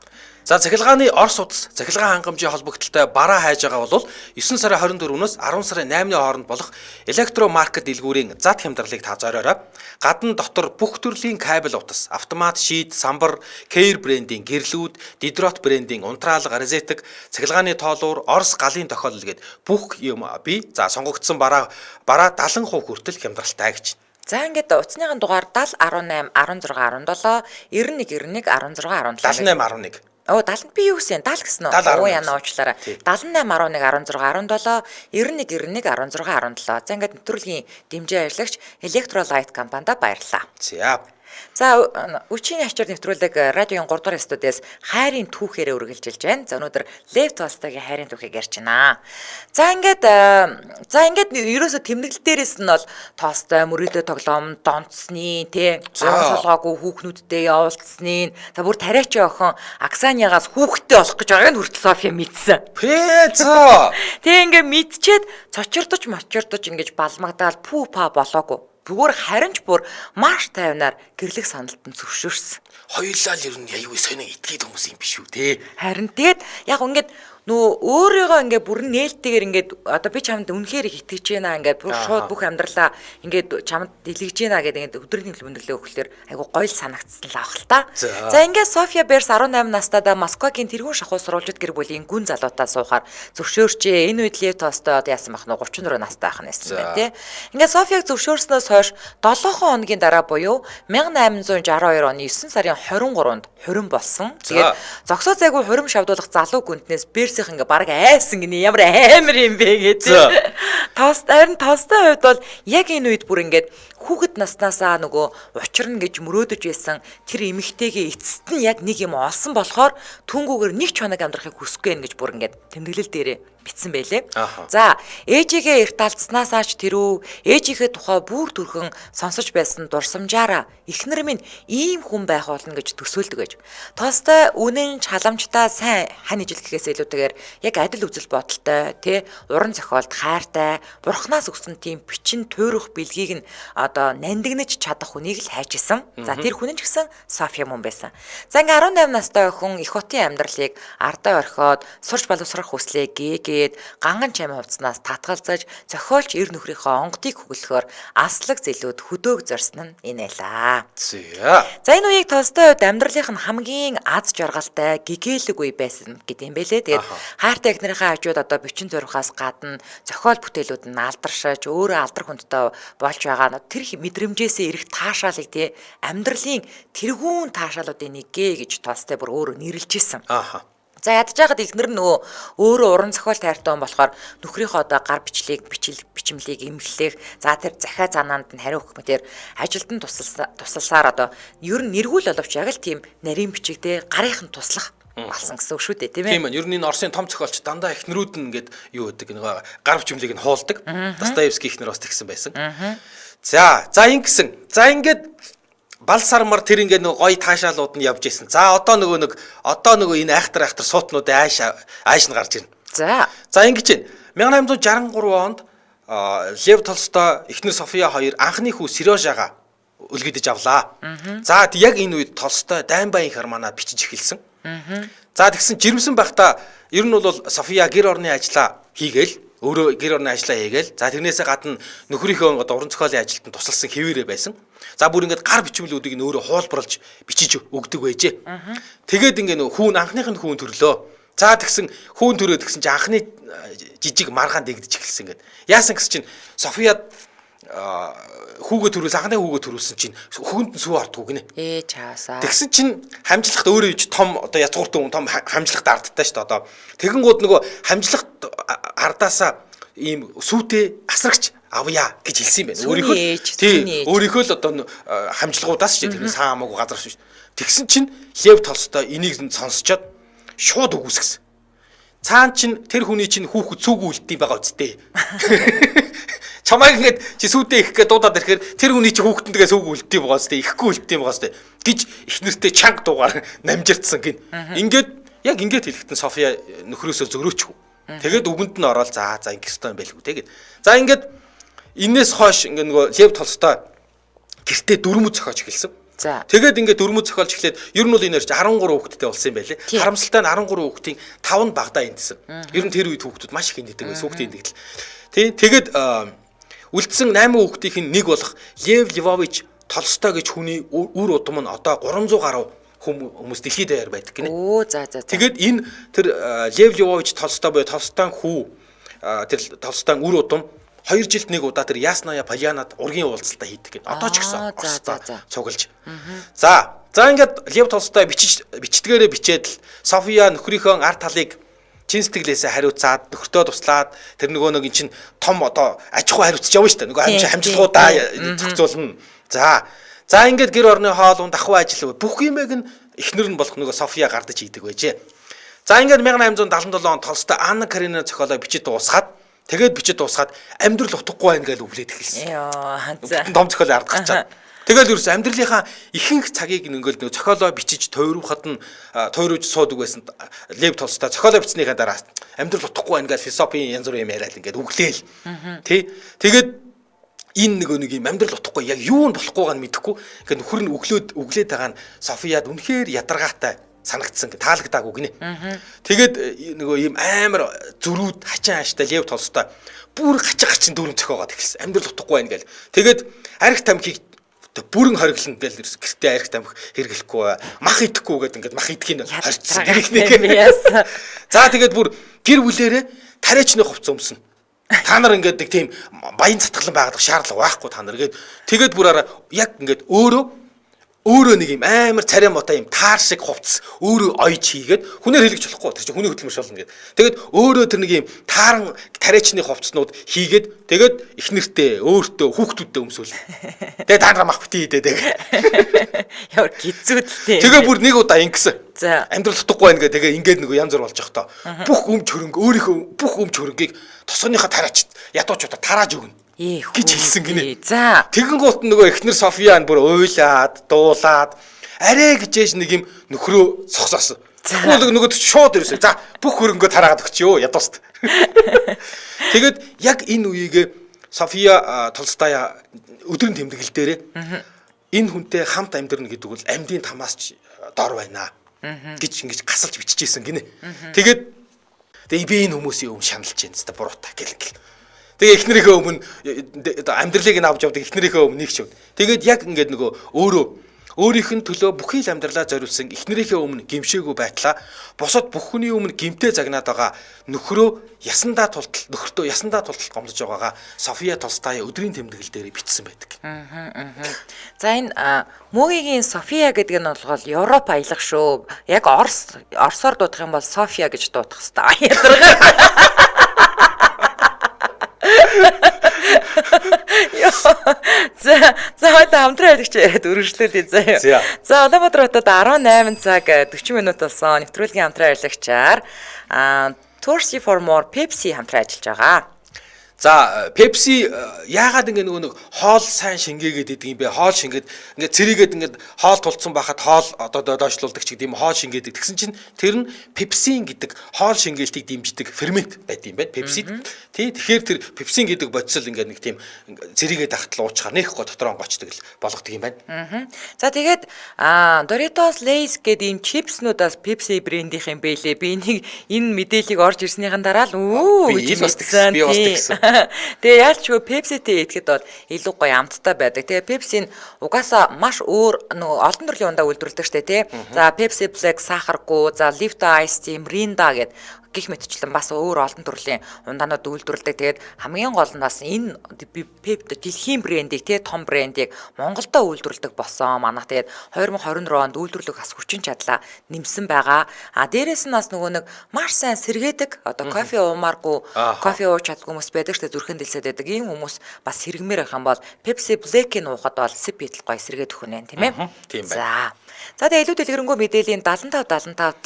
За цахилгааны Орос улс цахилгаан хангамжийн холбогдлолтой бараа хайж байгаа бол 9 сарын 24-өөс 10 сарын 8-ны хооронд болох электромаркет дэлгүүрийн зад хямдралыг та зориорой. Гадна дотор бүх төрлийн кабель утас, автомат шийд, самбар, Care брендийн гэрлүүд, Diderot брендийн унтраалга, розетик, цахилгааны тоолуур, Орос галын тохиолдол гээд бүх юм бий. За сонгогдсон бараа 70% хүртэл хямдралтай гэж. За ингээд утасныхын дугаар 70 18 16 17 91 91 16 17 78 11 70 би юу гэсэн 70 гэсэн үү? Яна уучлаарай. 78 11 16 17 91 91 16 17. За ингээд нэвтрүүлгийн дэмжээ аялагч Electrolyte компанид баярлалаа. За үчийн ачаар нэвтрүүлэг радиогийн 3 дугаар студиэс хайрын түүхээрээ үргэлжилж байна. За өнөөдөр Лев Толстойгийн хайрын түүхийг ярьж байна. За ингээд ерөөсө тэмдэглэл дээрээс нь бол Толстой мөрөдөө тоглоом донцсны тий солгоогүй хүүхнүүдтэй явуулцсны за бүр тариач охин Оксанягаас хүүхдтэй болох гэж байгааг нь хүртэл София мэдсэн. Тий ингээд мэдчихэд цочирдож ингэж балмагдаал пүү па болоогүй. Зүгээр харин ч бүр маш тайвнаар гэрлэх саналтанд зөвшөөрсөн. Хоёулаа л ер нь аюу сонио итгээд хүмүүс юм биш үү те. Харин тэгээд яг ингээд нөө өөрийгөө ингээд бүрэн нээлттэйгээр ингээд одоо би чамд үнэхээр их итгэж байна ингээд бүр шууд бүх амьдралаа ингээд чамд дэлгэж байна гэдэг ингээд өдрийн төлөвлөлөө өгөхлөөр айгу гоё санагдсан л авах л та. За ингээд София Берс 18 настайдаа Москвагийн тэргүүн шахуу сурвалжит гэр бүлийн гүн залуутаа суухаар зөвшөөрчээ. Энэ үед Лев Толстой одоо яасан бах нь 34 настай ах нь байсан байна тий. Ингээд Софияг зөвшөөрснөөс хойш 7 хоногийн дараа буюу 1862 оны 9 сарын 23-нд хурим болсон. Тэгээд зогсоо зайгүй хурим шавдуулах залуу гүнтнээс Берс дээрсийнх ингээ баг айсан гинэ ямар амар юм бэ гэдэг. Харин Толстой хувьд бол яг энэ үед бүр ингээд хүүхэд наснаасаа нөгөө учрна гэж мөрөөдөж байсан тэр эмэгтэйгээ эцэст нь яг нэг юм олсон болохоор түнгүүгээр нэг ч хоног амьдрахыг хүсэхгүй байх гэж бүр ингээд тэмдэглэл дээрээ битсэн байлээ. За, ээжигээ их талцснаасаач тэрүү ээжийнхээ тухай бүр түрхэн сонсож байсан дурсамжаараа эхнэр минь ийм хүн байх болно гэж төсөөлдөг гэж. Толстой үнэн халамжтай сайн хань ижил гэхээс илүүтэйгээр яг адил үзэл бодолтой, тэ уран зохиолд хайртай, бурхнаас өгсөн тийм бичин туйрах бэлгийг нь одоо нандинаж чадах хүнийг л хайж исэн. За, тэр хүн нь ч гэсэн София мөн байсан. За, ингээ 18 настай охин их хотын амьдралыг ардаа орхиод сурч боловсрох хүслээ гээгээд ганган чамийн хувцснаас татгалзаж зохиолч эр нөхрийнхөө онгодыг хөглөхөөр аслаг зэлүүд хөдөөг зорсон нь энэ байлаа. За, энэ үеийг Толстой хувьд амьдралынх нь хамгийн аз жаргалтай гэгээлэг үе байсан гэдэм байлээ. Тэгээд хайртай эхнэрийнхээ хажууд одоо бичин зурхаас гадна зохиол бүтээлүүд нь алдаршиж өөрөө алдар хүндтэй болж байгаа нь тэр мэдрэмжээсээ ирэх таашаалыг тий амьдралын тэргүүн таашаалуудын нэг гэж Толстой бүр өөрөө нэрлэж исэн. За, ядаж байгаад эхнэр нь нөгөө өөрөө уран зохиол тайртай хүн болохоор нөхрийнхөө одоо гар бичмлийг эмгэллэх, за тэр захиа занаанд нь хариу өгөх мэтэр ажилд нь тусалсаар одоо ер нь нэргүүл боловч яг л тийм нарийн бичигтэй гарынх нь туслах болсон гэсэн үг шүү дээ, тийм ээ. Тийм ээ. Ер нь энэ Оросын том зохиолч дандаа эхнэрүүд нь ингээд юу гэдэг нэг гар бичмлийг нь хуулдаг. Достоевский эхнэр бас тэгсэн байсан. За ингэсэн. За ингээд бал сармар тэр ингээд нэг гоё таашаалууд нь явж исэн. За одоо нөгөө энэ айхтар суутнуудын ааш нь гарч ирнэ. За ингэж байна. 1863 онд Лев Толстой эхнэр София хоёр анхны хүү Сережага үлгэдэж авлаа. За яг энэ үед Толстой Даймбайн харманаа бичиж эхэлсэн. За тэгсэн жирэмсэн байхдаа ер нь бол София гэр орны ажлаа хийгээл өөрөө гэр орны ажлаа хийгээл за тэрнээсээ гадна нөхрийнхөө одоо уран зохиолын ажилд нь тусалсан хэвээрээ байсан. За бүр ингээд гар бичмлүүдийг нь өөрөө хуулбарлаж бичиж өгдөг байжээ. Тэгээд ингээд нөх хүүн анхных нь хүүн төрлөө. За тэгсэн хүүн төрөөд гэсэн чинь анхны жижиг маргаан дэгдэж эхэлсэн ингээд. Яасан гэсэн чинь София хүүгээ төрүүлсэн анхны хүүгээ төрүүлсэн чинь хүүнд нь сүү ардгүй гинэ. Чаасаа. Тэгсэн чинь хамжлагт өөрөө ич том одоо язгууртай хүн том хамжлагт ардтай шүү дээ одоо. Тэгэнгүүт нөгөө хамжлагт ардаасаа ийм сүүтэй асрагч авъя гэж хэлсэн юм байна. Өөрийнхөө л одоо хамжлагуудаас ч тэрний саа хамаагүй газар шүү. Тэгсэн чинь Лев Толстой энийг сонсчоод шууд үгүйсгэсэн. Цаан чинь тэр хүний чинь хүүхэд цүүгүү үлддэм байгаа үсттэй. Чамайг ингээд чи сүйдээ их гэж дуудаад ирэхээр тэр хүний чи хүүхдтэйгээ сүүг үлддэм байгаа сте ихгүй үлддэм байгаа сте гэж их нэртэй чанга дуугаар намжирдсан гин. Яг ингээд хэлэхдээ София нөхрөөсөө зөрөөчгүй. Тэгээд үгэнд нь ороод за ингэх ёстой юм байлгүй тэгээд. За ингээд энээс хойш ингээд нөгөө Лев Толстой гэртээ дөрмөд зохиож эхэлсэн. Тэгээд ингээд дөрмөд зохиолж эхлээд ер нь бол энэ 13 хүүхэдтэй болсон юм байлээ. Харамсалтай нь 13 хүүхдийн 5 нь багадаа эндсэн. Ер нь тэр үед хүүхдүүд маш их энддэг байсан хүүхдийн эндэгдэл. Тэгээд үлдсэн 8 хүүхдийн нэг болох Лев Львович Толстой гэж хүний үр удам нь одоо 300 гаруй хүмүүс дэлхийд даяар байдаг гинэ. Тэгээд энэ тэр Лев Львович Толстой буюу Толстойн хүү тэр Толстойн үр удам 2 жилд нэг удаа тэр Ясная Полянад ургийн уулзалтаа хийдэг гэнэ. Одоо ч гэсэн цуглаж. За ингээд Лев Толстой бичдгээрээ бичээд л София нөхрийнхөө ард талыг чин сэтгэлээсээ хариуцаад нөхөртөө туслаад тэр нөгөө нэг чинь том одоо аж ахуй хариуцж явна шүү дээ. Нөгөө хамжилгуудаа зохицуулна. За ингээд гэр орны хоол унд ахуй ажил бүх юмэг нь эхнэр нь болох нөгөө София гардаж хийдэг байжээ. За ингээд 1877 онд Толстой Анна Каренина зохиолоо бичиж дуусгаад амьдрал утгагүй байна гэж өвлөд эхэлсэн. Том зохиолын ард гарчаад. Тэгэл ерөөс амьдралынхаа ихэнх цагийг ингээд нөгөө зохиолоо бичиж тойруулахад нь тойруулж суудаг байсан Лев Толстой зохиолоо бичснийхаа дараа амьдрал утгагүй байна гэж философийн янз бүрийн юм яриад ингээд өглөөл. Тэгээд энэ нэг юм амьдрал утгагүй яг юу нь болохгүйг нь мэдэхгүй. Ингээд нөхөр нь өглөөд байгаа нь Софияд үнэхээр ядаргаатай санагдсан таалагдаагүй гинэ. Тэгээд нөгөө юм амар зөрүүд хачаан хааштай Лев Толстой бүр гачин дүрм зохиогоод эхэлсэн. Амьдрал утгагүй байна гэл. Тэгээд арх тамхиг бүрэн хориглоно гэл гэртээ арх тамхи хэрэглэхгүй мах идэхгүй гэдэг ингээд мах идэх нь харьцсан. За тэгээд бүр гэр бүлээрээ тариачны хувцас өмснө. Та нар ингээд нэг тийм баян цатгалан байгаад шаардлага байхгүй та нар гээд тэгээд бүрээр яг ингээд өөрөө өөрөө нэг юм амар царай мотой юм таар шиг хувцас өөрөө ойж хийгээд хүнээр хэлж болохгүй тэр чинь хүний хөдөлмөрш болно гэдэг. Тэгээд өөрөө тэр нэг юм тааран тариачны хувцснууд хийгээд тэгээд их нэртээ өөртөө хүүхдүүдтэй өмсөөл. Тэгээд таанаа мах битээ тэгээд. Ямар гизүүдтэй. Тэгээ бүр нэг удаа ингэсэн. За. Амьдрал дутхгүй байна гэдэг. Тэгээ ингээд нөгөө янз бүр болж явахдаа бүх өмч хөрөнгө өөрийнхөө бүх өмч хөрөнгийг тосгоныхаа тараачд ядуучуудаа тарааж өгнө. Гэж хэлсэн гинэ. За. Тэгэн гут нөгөө эхнэр София бүр уйлаад, дуулаад арай гэжээш нэг юм нөхрөө сохсоосон. Тэгвэл нөгөө шууд ирсэн. За бүх хөрөнгөө тараагаад өгчөө ядууст. Тэгээд яг энэ үеийг София Толстая өдрийн тэмдэглэл дээрээ энэ хүнтэй хамт амьдрна гэдэг бол амьдын тамаас дор байна гэж ингэж гасалж биччихсэн гинэ. Тэгээд би энэ хүмүүсийн өмнө шаналж байна зү буруутай гэл. Тэгээ эхнэрийнхээ өмнө амьдралыг нь авч явдаг эхнэрийнхээ өмнө нэг ч. Тэгээд яг ингээд нөгөө өөрийнх нь төлөө бүхий л амьдралаа зориулсан эхнэрийнхээ өмнө гимшээгүй байтлаа босод бүх хүний өмнө гимтэй загнаад байгаа нөхрөө ясандаа нөхртөө ясандаа тултал гомдож байгаагаа София Толстая өдрийн тэмдэглэл дээр бичсэн байдаг. За энэ мөгийн София гэдэг нь бол Европ аялах шүү. Яг Оросоор дуудах юм бол София гэж дуудах хэрэгтэй. Ядаргаа. За хоёул хамтран ажиллаж яриад үргэлжлүүлээ заяа. За Улаанбаатар хотод 18 цаг 40 минут болсон. Нэвтрүүлгийн хамтран ажиллагчаар Thirsty for More Pepsi хамтран ажиллаж байгаа. За Pepsi яагаад ингэ нөгөө нэг хоол сайн шингээгээд идэг юм бэ? Хоол шингээд ингээд цэрийгээд ингээд хоол тулцсан байхад хоол одоо доошлуулдаг ч гэдэг юм хоол шингээдэг. Тэгсэн чинь тэр нь пепсин гэдэг хоол шингээлтийг дэмждэг фермент байт юм байна. Pepsi. Тэгэхээр тэр пепсин гэдэг бодисол ингээд нэг тийм цэрийгээд ахтал уучгаар нэх гоо дотор онгоочдөг л болгодог юм байна. За тэгээд Doritos Lay's гэдэг ийм чипснуудаас Pepsi брендийнх юм бэлээ. Би нэг энэ мэдээллийг орж ирснийхэн дараа л би бас тэгсэн. Тэгээ яалчгүй Pepsi-тэй идэхэд бол илүү гоё амттай байдаг. Тэгээ Pepsi нь угаасаа маш өөр нөгөө олон төрлийн ундаа үйлдвэрлэдэг штэ тий. За Pepsi Black сахаргүй, за Lifta Ice Tea, Mirinda гэдэг гих мэтчлэн бас өөр олон төрлийн ундаанууд үйлдвэрлэдэг. Тэгээд хамгийн гол нь бас энэ дэлхийн брендийг тий том брендийг Монголдо үйлдвэрлэдэг болсон. Манайх тэгээд 2024 онд үйлдвэрлэх бас хүчин чадлаа нэмсэн байгаа. Дээрээс нь бас нөгөө нэг маш сайн сэргээдэг одоо кофе уумааргүй кофе ууж чадгүй хүмүүс байдаг штэ зүрхэн дэлсэд байдаг. Ийм хүмүүс бас сэргэмээр байх юм бол Pepsi Black-ийг уухад бол сип идэл гоё сэргээд өгөх нь тийм ээ. Тийм байна. За тэгээ илүү дэлгэрэнгүй мэдээллийн 75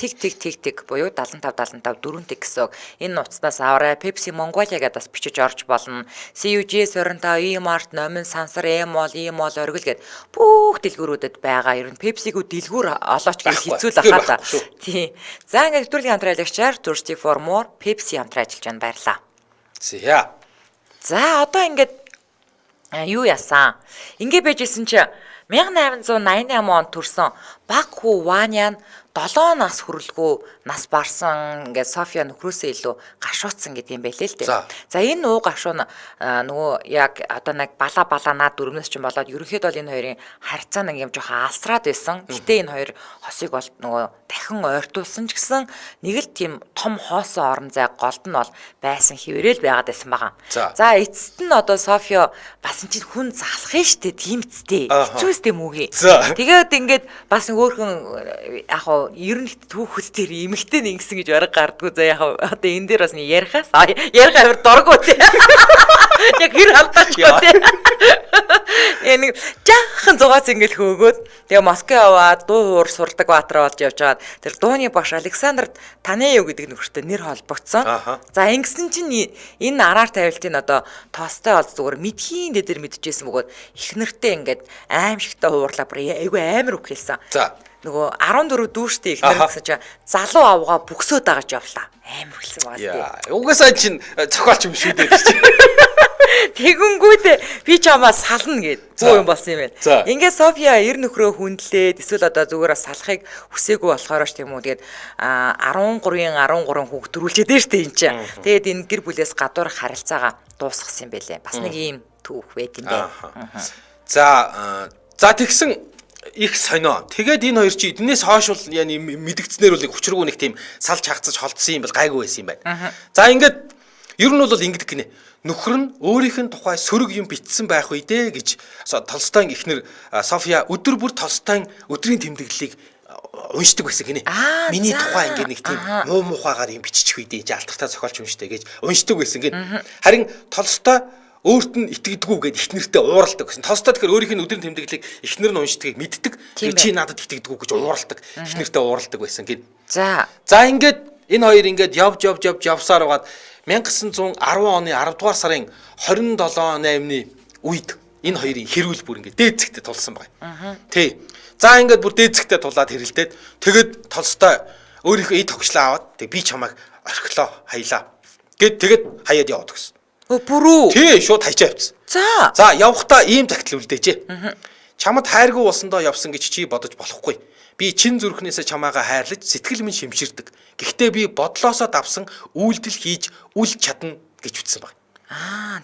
тэг буюу 75 4 тэг гэсэн. Энэ нууцнаас аваарай. Pepsi Mongolia гэдээ бас бичиж орж болно. CUG 25, E-Mart, Номин, Сансар, E-Mall, Orgil гэд бүх дэлгүүрүүдэд байгаа. Ер нь Pepsi-г дэлгүүр олооч гэж хэцүү л ахаа та. Тийм. За ингээд нэвтрүүлгийн хамтран ажиллагчаар Thirsty for More Pepsi хамтран ажиллаж байна. Баярлалаа. За одоо ингээд юу яасан? Ингээ байжсэн чи 1888 онд төрсэн баг хүү Ванян 7 нас хүрэлгүй нас барсан ингээд София нөхрөөсөө илүү гашуутсан гэдэг юм байлээ л дээ. За энэ уу гашуу нөгөө яг одоо нэг балаа дөрөвнөөс ч болоод ерөнхийдөө бол энэ хоёрын харьцаа нэг юм жоохон алсраад байсан. Гэтэ энэ хоёр хосыг бол нөгөө дахин ойртуулсан ч гэсэн нэг л тийм том хоосон орон зай голд нь бол байсан хэвээрэл байгаад байсан байгаа. За эцэст нь одоо София бас энэ чинь хүн залах нь штэ тийм эцтэй. Хэцүүстэй мөгийн. Тэгээд ингээд бас өөрхөн яг ер нь түүхүүд дээр эмэгтэй нэгсэн гэж ориг гардггүй за яг одоо энэ дээр бас ярихаас авир дурггүй тий. Яг хэр алдаачихгүй тий. Энэ жаахан зугаац ингээл хөөгөөд тэгээ Москва яваад дуу хуур сурдаг баатар болж явж байгаад тэр дууны багш Александр Танеев гэдэг нөхөртэй нэр холбогдсон. За ингэсэн чинь энэ араар тавилтын одоо тоостой бол зүгээр мэдхийн дээр мэдчихсэн бөгөөд их нэртэй ингээд аимшигтай хуурлаа бүр айгүй амар үг хэлсэн. Нөгөө 14 дүүштэй их нэр гэсэн чинь залуу авгаа бүксөөд дагаж явлаа. Амар хэлсэн байгаа тийм. Угаасаа чинь цохолч юм шүү дээ. Тэгэнгүүтээ би чамаа сална гэд бөө юм болсон юм байна. Ингээд София 90 нөхрөө хүндлээд эсвэл одоо зүгээр салахыг хүсээгүй болохоор ш тийм үү. Тэгээд 13-ын 13 хүүхд төрүүлчихэд дээ штэ энэ чинь. Тэгээд энэ гэр бүлээс гадуур харилцаагаа дуусгасан юм байлээ. Бас нэг ийм түүх байт юм байна. За тэгсэн их сонио. Тэгээд энэ хоёр чи эднээс хойш бол яа мэдгдснээр бол хүчрэггүй нэг тийм салж хагцаж холдсон юм бол гайгүй байсан юм байна. За ингээд ер нь бол ингэдэг гинэ. нөхөр нь өөрийнх нь тухай сөрөг юм бичсэн байх үедээ гэж Толстойн эхнэр Софья өдөр бүр Толстойн өдрийн тэмдэглэлийг уншдаг байсан гинэ. Миний тухай ингээд нэг тийм муу мухагаар юм биччих үедээ жаалтартаа зохиолч уншдаг гэж уншдаг байсан гинэ. Харин Толстой өөрт нь итгэдэггүй гэд эхнэртэй ууралдаг гэсэн. Толстой тэгэхээр өөрийнх нь өдрийн тэмдэглэлийг эхнэр нь уншдгийг мэддэг. Чи надад итгэдэггүй гэж ууралдаг. Эхнэртэй ууралдаг байсан гин. За ингээд энэ хоёр ингээд явсаар байгаад 1910 оны 10 дугаар сарын 27-8-ны үед энэ хоёрын хэрүүл бүр ингээд дээд зэгтээ тулсан байна. Тий. За ингээд бүр дээд зэгтээ тулаад хэрэлдээд тэгэд Толстой өөрийнхөө ий тогшлоо аваад би чамайг орхилоо хаялаа гэд тэгэд хаяад яваад гэсэн. Бүрүү. Тий, шууд хайчаа явцсан. За явахдаа ийм загтал үлдээжээ. Чамд хайргүй болсондоо явсан гэж чи бодож болохгүй. Би чин зүрхнээсээ чамаагаа хайрлаж сэтгэл минь шимширдэг. Гэхдээ би бодлоосоо давсан үйлдэл хийж үл чадна гэж үтсэн баг.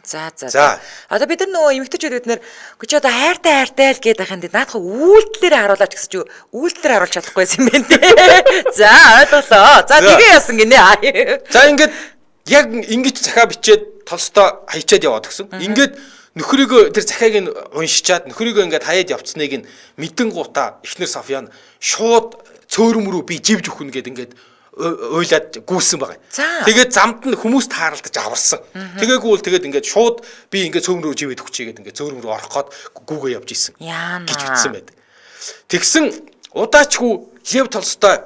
За. Одоо бид нар нөгөө эмэгтэйчүүд бид нэр чи одоо хайртай л гээд байхын дээр наадах үйлдэлээр харуулаач гэсэн чи үйлдэлээр харуулж чадахгүйсэн юм байна те. За ойлголоо. За тэгээ яасан гинэ. За ингээд яг ингэж захаа бичээд Толстой хайчаад яваад гисэн. Ингээд нөхрийгөө тэр захааг нь уншичаад нөхрийгөө ингээд хаяад явцсныг нь мэдэн гутаа эхнэр Софья нь шууд цөөрөм рүү би живж өгнө гэд ингээд уйлаад гүйсэн байгаа. Тэгээд замд нь хүмүүст тааралдаж аварсан. Тэгээгүй бол тэгээд ингээд шууд би ингээд цөөрөм рүү живэд өгчээгээд ингээд цөөрөм рүү орох гээд гүүгээ явж исэн гэж ütсэн байдаг. Тэгсэн удаачгүй Лев Толстой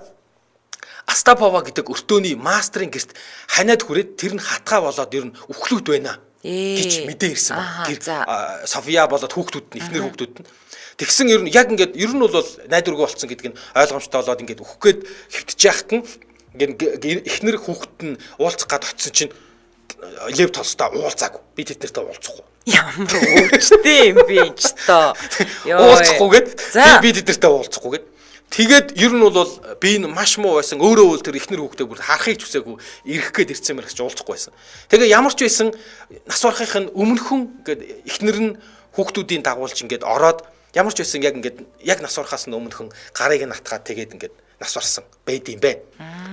Астапова гэдэг өртөөний мастрын гэрт ханиад хүрээд тэр нь хатгаа болоод ер нь үхлүүд байна гэж мэдээ ирсэн байна. Софья болоод хүүхдүүд нь эхнэр хүүхдүүд нь тэгсэн ер нь яг ингээд ер нь бол найдваргүй болцсон гэдэг нь ойлгомжтой болоод ингээд үхэх гээд хэвтэж яхад нь ингээд эхнэр хүүхэд нь уулзах гад очисон чинь Лев Толстой уулзаагүй. Би тэднэртэй уулзахгүй. Ямар өвчтэй юм бэ ч тоо. Уулзахгүйгээд би тэднэртэй уулзахгүйгээд тэгээд ер нь бол би энэ маш муу байсан. Өөрөө бол тэр эхнэр хүүхдээ бүр харахыг ч үсээгүй ирэх гээд ирсэн мэрэгч уулзахгүй байсан. Тэгээ ямар ч байсан нас барахын өмнөхөн гээд эхнэр нь хүүхдүүдийн дагуулж ингээд ороод ямар ч байсан яг нас барахаас нь өмнөхөн гарыг нь атгаад тэгээд ингээд нас барсан байд юм байна.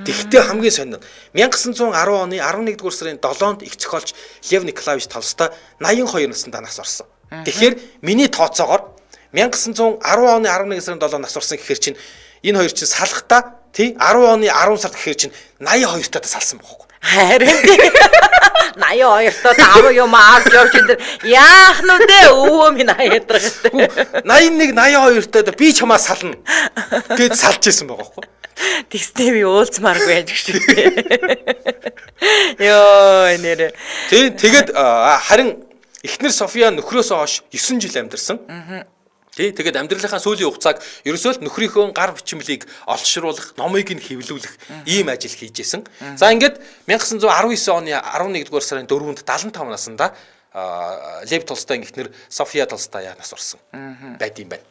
Тэгвэл хамгийн сонин 1910 оны 11-р сарын 7-нд их зохиолч Лев Николаевич Толстой 82 наснда нас барсан. Тэгэхээр миний тооцоогоор 1910 оны 11 сарын 7 нас барсан гэхээр чинь энэ хоёр чинь салхтаа тий 10 оны 10 сард гэхээр чинь 82 таа салсан байхгүй. Харин 82 таа аваа юм авч явж энэ яах нүдэ өвөө минь 80 81 82 таа би чамаа сална гэд салж исэн байгаа байхгүй. Тэгснэ би уулзмааргүй байж шүү дээ. Йоо нэрэ. Тэгээд харин эхнэр Софья нөхрөөсөө хойш 9 жил амьдарсан. Тэгээд амьдралынхаа сүүлийн хугацааг ерөөсөө л нөхрийнхөө гар бичмлийг олшруулах, номыг нь хэвлүүлэх ийм ажил хийжсэн. За ингээд 1919 оны 11-р сарын 4-нд 75 наснда Лев Толстойн эхнэр Софья Толстая нас барсан байд юм байна.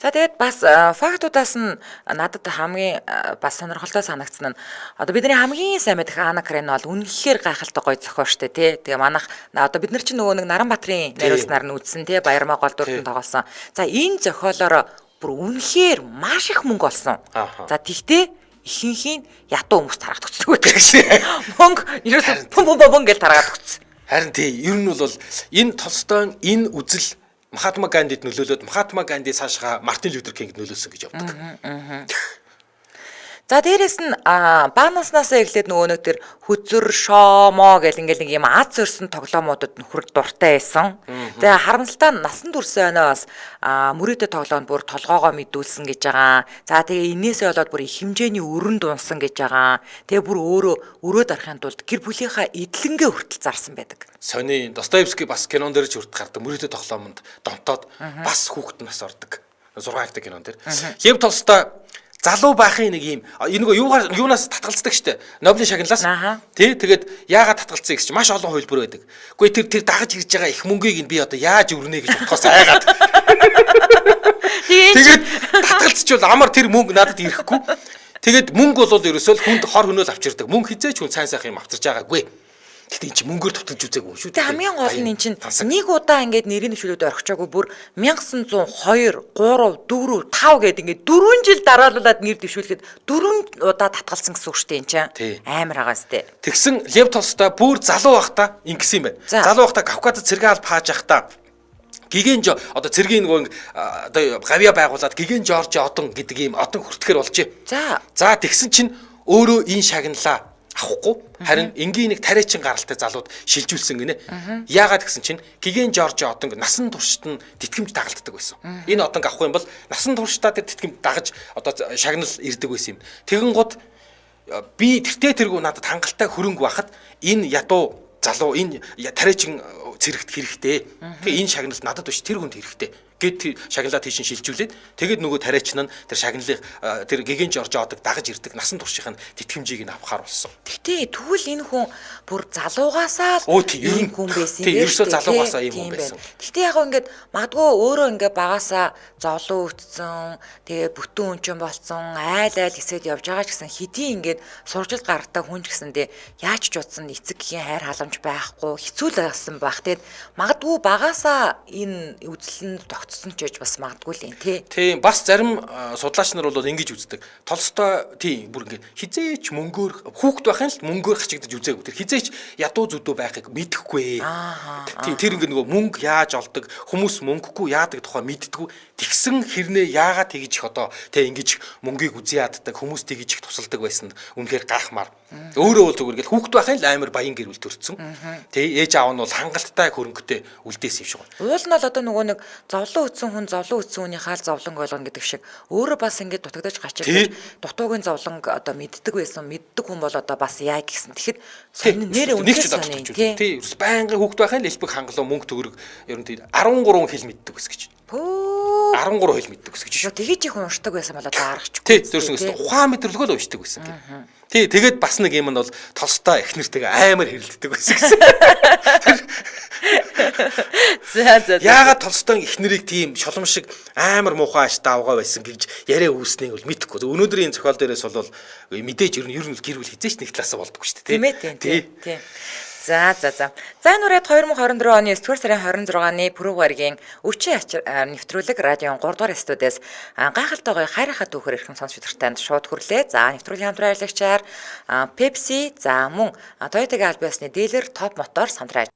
За тэгээд бас фактуудаас нь надад хамгийн бас сонирхолтой санагдсан нь одоо бидний хамгийн сайн мэдэх Анна Каренина бол үнэхээр гайхалтай гоё зохиолчтой тий. Тэгээ манайх одоо бид нар чинь нөгөө нэг Наранбаатарын найруулснаар нь үзсэн тий. Баярмаа гол дүртэн тоглосон. За энэ зохиолоор бүр үнэхээр маш их мөнгө олсон. За тэгтээ ихэнхийн ядуу хүмүүс тарагдчихдаг байдаг. Мөнгө ерөөсөө пум гэж тараад өгсөн. Харин тий ер нь бол энэ Толстойн энэ үзэл Махатма Гандид нөлөөлөд Махатма Ганди цаашгаа Мартин Лютер Кингд нөлөөлсөн гэж явдаг. За дээрэс нь баанаснасаа эхлээд нөгөө нэг тэр хүзэр шомо гэл ингээл нэг юм аз өрсөн тоглоомуудад нөхөр дуртай байсан. Тэгээ харамсалтай насан турш өнөөс мөрөдө тоглоонд бүр толгоогоо мэдүүлсэн гэж байгаа. За тэгээ энээсээ болоод бүр их хэмжээний өрөнд унсан гэж байгаа. Тэгээ бүр өөрөө өрөөд арахын тулд гэр бүлийнхаа эдлэнгээ хүртэл зарсан байдаг. Сони Достоевский бас кинон дээр ч хүрт гардаг мөрөдө тоглоомонд донтоод бас хүүхэд нас ордог. 6 акт кинон дээр. Лев Толстой залуу байхын нэг юм нөгөө юунаас татгалздаг штэ Нобелийн шагналаас тий тэгээд яагаад татгалцсан гэж маш олон хувилбар байдаг. Гэхдээ тэр дагаж ирж байгаа их мөнгийг нь би одоо яаж өрнө гэж бодохоос айгаад. Тэгээд татгалцчихвал амар тэр мөнгө надад ирэхгүй. Тэгээд мөнгө бол ерөөсөө хүнд хор хөнөөл авчирдаг. Мөнгө хизээч хүн сайн сайхан юм авчирж байгаагүй. Гэтэ эн чинь мөнгөөр тутагж үзээгүй шүү. Тэ хамгийн гол нь эн чинь нэг удаа ингээд нэрийн төвшөлөд орхичаагүй бүр 1902, 3, 4, 5 гэдэг ингээд 4 жил дараалуулад нэр дэвшүүлэхэд 4 удаа татгалсан гэсэн үг шүү дээ эн чинь. Амар байгаас тэ. Тэгсэн Лев Толстой бүр залуу байхдаа ингэсэн юм байна. Залуу байхдаа Кавказд цэргийн алба хааж байхдаа гигэн одоо цэргийн нөгөө одоо гавья байгуулад гигэн Жорж одон гэдэг ийм одон хүртгэхэр болжээ. За тэгсэн чинь өөрөө энэ шагналаа авахгүй харин энгийн нэг тариачин гаралтай залууд шилжүүлсэн гинэ. Яагаад гэсэн чинь гигэн Жорж одон насан туршид нь тэтгэмж дагалддаг байсан. Энэ одон авахгүй юм бол насан туршдаа тэр тэтгэмж дагаж одоо шагнал ирдэг байсан юм. Тэгэн гот би тэргүү надад хангалттай хөрөнгө байхад энэ ядуу залуу энэ тариачин цэрэгт хэрэгтэй. Тэгээ энэ шагналт надад биш тэр хүнд хэрэгтэй. Гэт шагналаа тийш шилжүүлээд тэгээд нөгөө тариачин нь тэр шагналыг тэр гигэн Жорж одог дагаж ирдэг насан туршийн тэтгэмжийг нь авахар болсон. Гэтэ тэгвэл энэ хүн бүр залуугаасаа л ийм хүн байсан юм. Тийм ерөөсөө залуугаасаа ийм хүн байсан. Гэтэ яг ингээд магадгүй өөрөө ингээд багаасаа зовлон үтсэн тэгээ бүтэн өнчөн болцсон айл хэсэд явж байгаа ч гэсэн хэдий ингээд суржилт гаргатай хүн ч гэсэндээ яаж ч утсан эцэг гэхийн хайр халамж байхгүй хэцүү л байсан байх. Тэгээд магадгүй багаасаа энэ үзэл нь сон ч гэж бас магадгүй л юм тий. Тийм бас зарим судлаач нар бол ингэж үздэг. Толстой тийм бүр ингэ хизээч мөнгөөр хүүхэд байхын л мөнгөөр хачигдаж үзээгүй. Тэр хизээч ядуу зүдөө байхыг мэдэхгүй. Тийм тэр ингэ нөгөө мөнгө яаж олдог, хүмүүс мөнгөгүй яадаг тухай мэддэггүй. Тэгсэн хэрнээ яагаад тэгж их одоо тий ингэж мөнгийг үзий яддаг, хүмүүс тэгж их тусалдаг байсан үнэхээр гайхмаар. Өөрөө бол зүгээр ингээл хүүхэд байхын л амар баян гэр бүл төрсөн. Тий ээж аав нь бол хангалттай хөрөнгөтэй үлдээсэн юм шиг байна. Уул нь бол одоо нөгөө нэг зовлон үтсэн хүн зовлон үтсэн хүний хаал зовлон болгоно гэдэг шиг өөрөө бас ингээд дутагдаж гачиж дутуугийн зовлон одоо мэддэг байсан мэддэг хүн бол одоо бас яа гэсэн тэгэхэд сонин нэр үнэхээр сонин тий байнгын хүүхэд байхын л элбэг хангалуун мөнгө төгрөг ер нь тий 13 хэл мэддэг ус гэж. 13 хэл мэддэг ус гэж шүү. Тэгэж их уншдаг байсан бол одоо аргач. Тий тэрсэн ухаан мэдрэлгөө л уншдаг байсан. Тий тэгээд бас нэг юм нь бол Толстой их нэртэйгээ амар хэрэлддэг байсан гэсэн. Яагаад Толстой их нэрийг тийм шолом шиг амар муухай ааштай авгаа байсан гэж яриа үүснийг бол мэдэхгүй. Өнөөдрийн зохиол дээрээс бол мэдээж ер нь гэр бүл хизээч нэг талаасаа болдоггүй шүү дээ. Тийм. За энэ үрээд 2024 оны 9-р сарын 26-ны Пүрэв гарагийн өчийн нэвтрүүлэг радион 3 дугаар студиэс гайхалтайгоо хайрхаа түүхээр ирхэн сонсч өдөртөнд шууд хүрлээ. За нэвтрүүлгийн хамтран ажиллагчаар Pepsi за мөн Toyota-гийн аль биесны дилер Top Motor сандраа